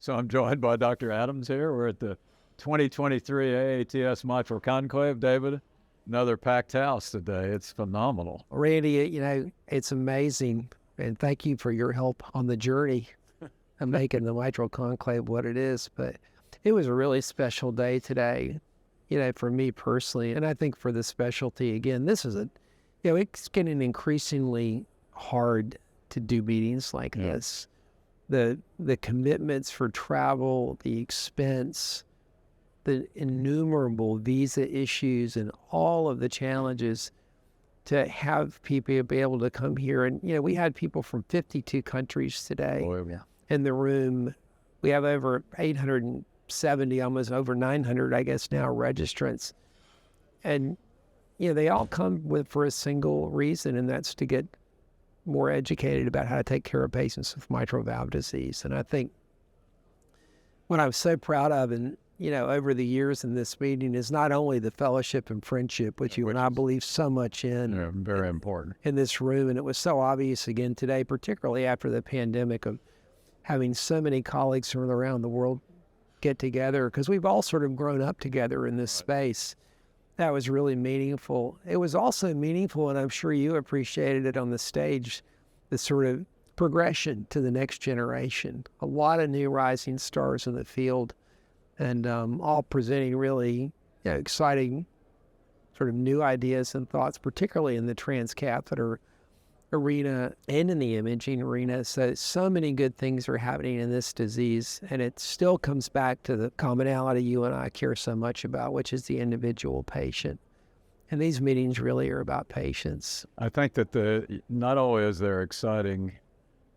So I'm joined by Dr. Adams here. We're at the 2023 AATS Mitral Conclave, David. Another packed house today. It's phenomenal. Randy, it's amazing. And thank you for your help on the journey of making the Mitral Conclave what it is. But it was a really special day today, for me personally. And I think for the specialty, again, this is it's getting increasingly hard to do meetings like this. The commitments for travel, the expense, the innumerable visa issues, and all of the challenges to have people be able to come here. And, we had people from 52 countries today in the room. We have over 870, almost over 900, I guess now, registrants. And, they all come for a single reason, and that's to get more educated about how to take care of patients with mitral valve disease. And I think what I'm so proud of, and over the years in this meeting, is not only the fellowship and friendship, which you and I believe so much in. Yeah, very important. In this room. And it was so obvious again today, particularly after the pandemic, of having so many colleagues from around the world get together, because we've all sort of grown up together in this space. That was really meaningful. It was also meaningful, and I'm sure you appreciated it on the stage, the sort of progression to the next generation. A lot of new rising stars in the field, and all presenting really exciting sort of new ideas and thoughts, particularly in the transcatheter arena and in the imaging arena. So many good things are happening in this disease, and it still comes back to the commonality you and I care so much about, which is the individual patient. And these meetings really are about patients. I think that not only is there exciting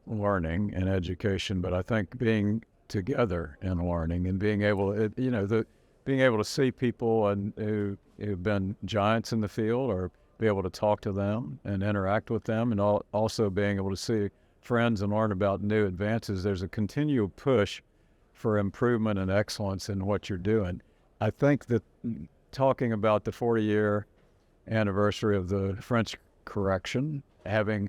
learning and education, but I think being together and learning and being able to see people who've been giants in the field, or be able to talk to them and interact with them, and also being able to see friends and learn about new advances. There's a continual push for improvement and excellence in what you're doing. I think that talking about the 40-year anniversary of the French correction, having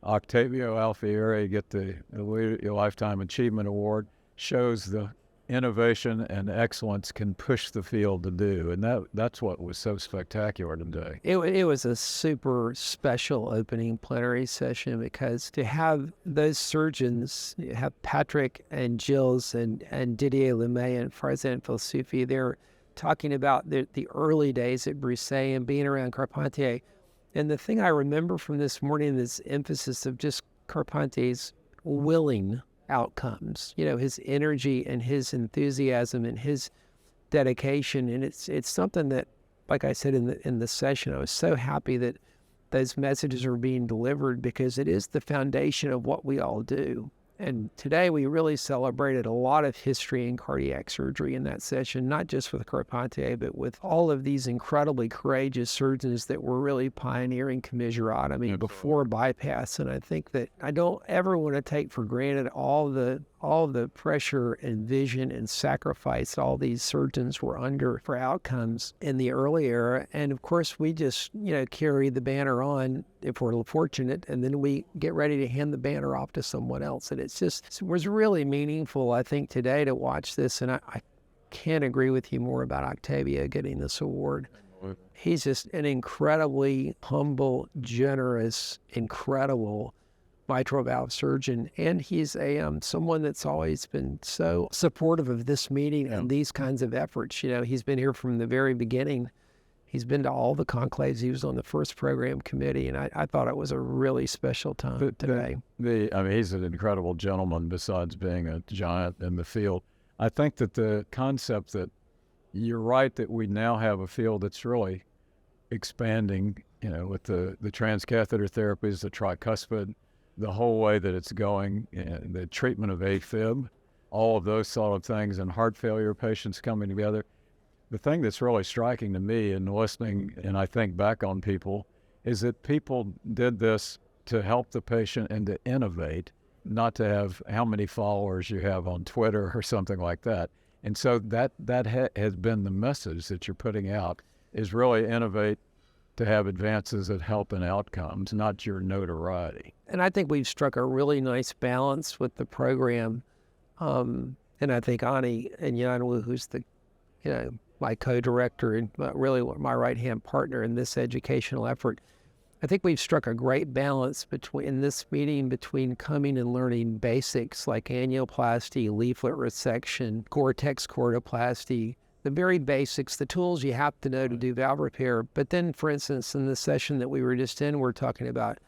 Octavio Alfieri get the Lifetime Achievement Award, shows the innovation and excellence can push the field to do. And that's what was so spectacular today. It was a super special opening plenary session, because to have those surgeons, have Patrick and Gilles and Didier Lemay and Farzan Filsoufi, they're talking about the early days at Brisset and being around Carpentier. And the thing I remember from this morning is emphasis of just Carpentier's willing outcomes, his energy and his enthusiasm and his dedication. And it's something that, like I said in the session, I was so happy that those messages are being delivered, because it is the foundation of what we all do. And today we really celebrated a lot of history in cardiac surgery in that session, not just with Carpentier, but with all of these incredibly courageous surgeons that were really pioneering commissurotomy before bypass. And I think that I don't ever want to take for granted all the pressure and vision and sacrifice all these surgeons were under for outcomes in the early era. And of course, we just, carry the banner on if we're fortunate, and then we get ready to hand the banner off to someone else. And it was really meaningful, I think, today to watch this. And I can't agree with you more about Octavio getting this award. He's just an incredibly humble, generous, incredible mitral valve surgeon, and he's someone that's always been so supportive of this meeting and these kinds of efforts. He's been here from the very beginning. He's been to all the conclaves. He was on the first program committee, and I thought it was a really special time today. He's an incredible gentleman, besides being a giant in the field. I think that the concept that you're right, that we now have a field that's really expanding, with the transcatheter therapies, the tricuspid, the whole way that it's going, the treatment of AFib, all of those sort of things, and heart failure patients coming together. The thing that's really striking to me in listening, and I think back on people, is that people did this to help the patient and to innovate, not to have how many followers you have on Twitter or something like that. And so that has been the message that you're putting out, is really innovate to have advances that help in outcomes, not your notoriety. And I think we've struck a really nice balance with the program And I think Ani and Yanwu, who's my co-director and really my right-hand partner in this educational effort, I think we've struck a great balance in this meeting between coming and learning basics like annuloplasty, leaflet resection, cortex chordoplasty, the very basics, the tools you have to know to do valve repair. But then, for instance, in the session that we were just in, we're talking about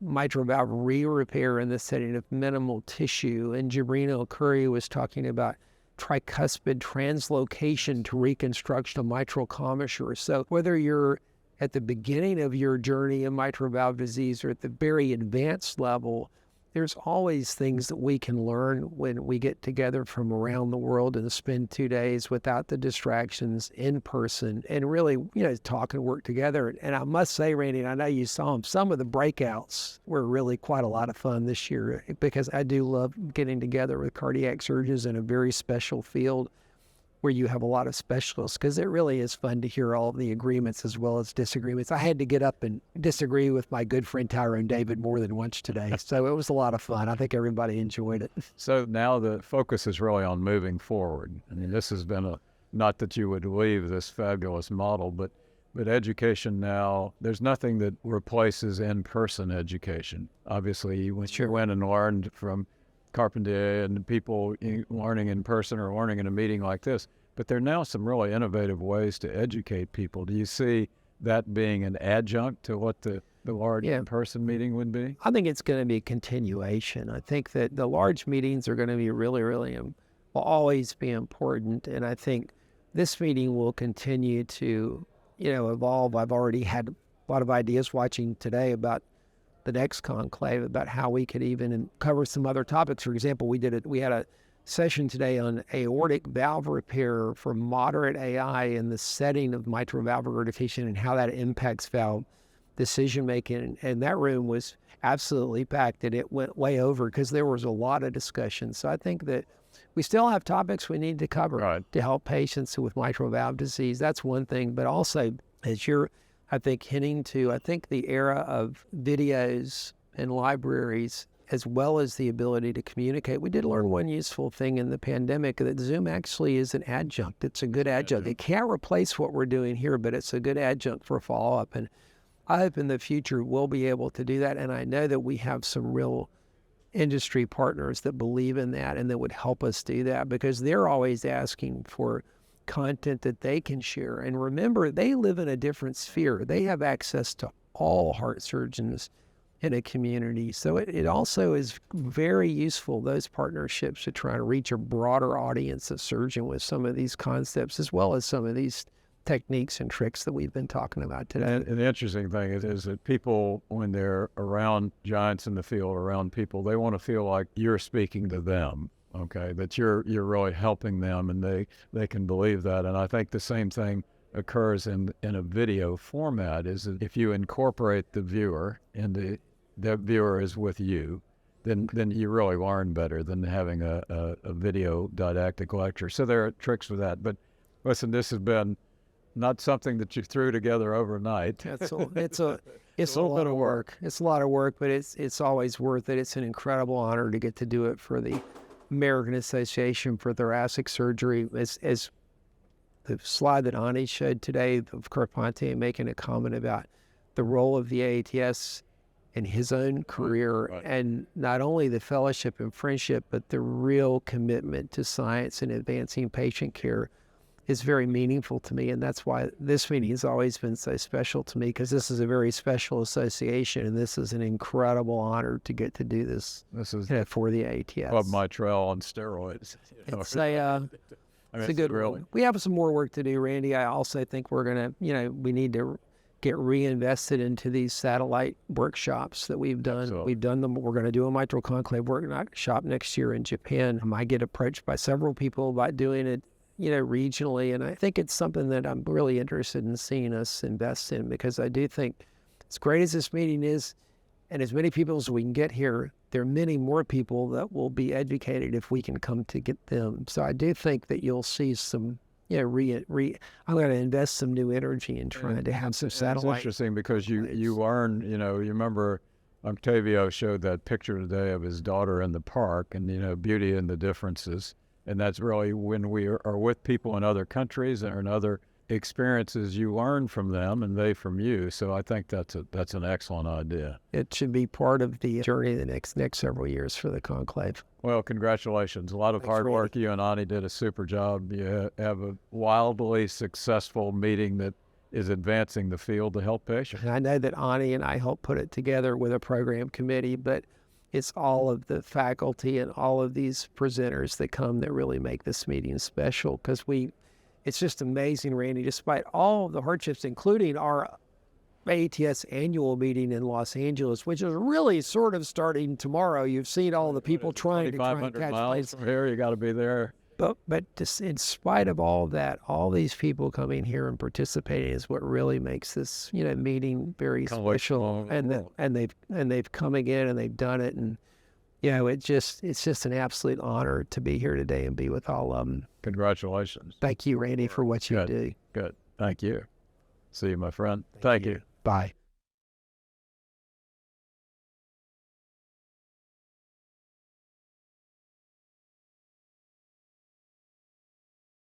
mitral valve re-repair in the setting of minimal tissue. And Jabrino Curry was talking about tricuspid translocation to reconstruction of mitral commissure. So whether you're at the beginning of your journey in mitral valve disease or at the very advanced level, there's always things that we can learn when we get together from around the world and spend 2 days without the distractions in person and really, talk and work together. And I must say, Randy, and I know you saw them, some of the breakouts were really quite a lot of fun this year because I do love getting together with cardiac surgeons in a very special field where you have a lot of specialists, because it really is fun to hear all of the agreements as well as disagreements. I had to get up and disagree with my good friend Tyrone David more than once today, so it was a lot of fun. I think everybody enjoyed it. So now the focus is really on moving forward. I mean, this has been not that you would leave this fabulous model, but education now, there's nothing that replaces in-person education. Obviously, you went and learned from Carpentier and people learning in person or learning in a meeting like this. But there are now some really innovative ways to educate people. Do you see that being an adjunct to what the large in-person meeting would be? I think it's going to be a continuation. I think that the large meetings are going to be really, will always be important. And I think this meeting will continue to, evolve. I've already had a lot of ideas watching today about the next conclave, about how we could even cover some other topics. For example, we had a session today on aortic valve repair for moderate AI in the setting of mitral valve regurgitation and how that impacts valve decision making. And that room was absolutely packed, and it went way over because there was a lot of discussion. So I think that we still have topics we need to cover to help patients with mitral valve disease. That's one thing. But also, as you're hinting to, the era of videos and libraries, as well as the ability to communicate. We did learn one useful thing in the pandemic, that Zoom actually is an adjunct. It's a good adjunct. It can't replace what we're doing here, but it's a good adjunct for follow-up. And I hope in the future we'll be able to do that. And I know that we have some real industry partners that believe in that and that would help us do that, because they're always asking for content that they can share. And remember, they live in a different sphere. They have access to all heart surgeons in a community. So it also is very useful, those partnerships, to try to reach a broader audience of surgeon with some of these concepts, as well as some of these techniques and tricks that we've been talking about today. And the interesting thing is that people, when they're around giants in the field, around people, they want to feel like you're speaking to them. Okay, that you're really helping them, and they can believe that. And I think the same thing occurs in a video format, is that if you incorporate the viewer and the viewer is with you, then you really learn better than having a video didactic lecture. So there are tricks for that. But listen, this has been not something that you threw together overnight. It's a little bit of work. It's a lot of work, but it's always worth it. It's an incredible honor to get to do it for the American Association for Thoracic Surgery. As the slide that Ani showed today of Carpentier making a comment about the role of the AATS in his own career, and not only the fellowship and friendship, but the real commitment to science and advancing patient care is very meaningful to me. And that's why this meeting has always been so special to me, because this is a very special association, and this is an incredible honor to get to do this. This is for the AATS. Club Mitral on steroids. It's a good one. We have some more work to do, Randy. I also think we're going to, we need to get reinvested into these satellite workshops that we've done. Absolutely. We've done them. We're going to do a mitral conclave workshop next year in Japan. I get approached by several people about doing it, regionally. And I think it's something that I'm really interested in seeing us invest in, because I do think, as great as this meeting is, and as many people as we can get here, there are many more people that will be educated if we can come to get them. So I do think that you'll see some, I'm going to invest some new energy in trying to have some satellite. It's interesting because you learn, you remember Octavio showed that picture today of his daughter in the park, and beauty in the differences. And that's really when we are with people in other countries or in other experiences, you learn from them and they from you. So I think that's an excellent idea. It should be part of the journey the next several years for the Conclave. Well, congratulations. A lot of hard work. You and Ani did a super job. You have a wildly successful meeting that is advancing the field to help patients. And I know that Ani and I helped put it together with a program committee, but it's all of the faculty and all of these presenters that come that really make this meeting special, because it's just amazing, Randy, despite all of the hardships, including our AATS annual meeting in Los Angeles, which is really sort of starting tomorrow. You've seen all the people trying to catch planes from here. You got to be there. But just in spite of all that, all these people coming here and participating is what really makes this meeting very special. And they've come again and they've done it, and it's just an absolute honor to be here today and be with all of them. Congratulations. Thank you, Randy, for what you do. Good. Thank you. See you, my friend. Thank you. Bye.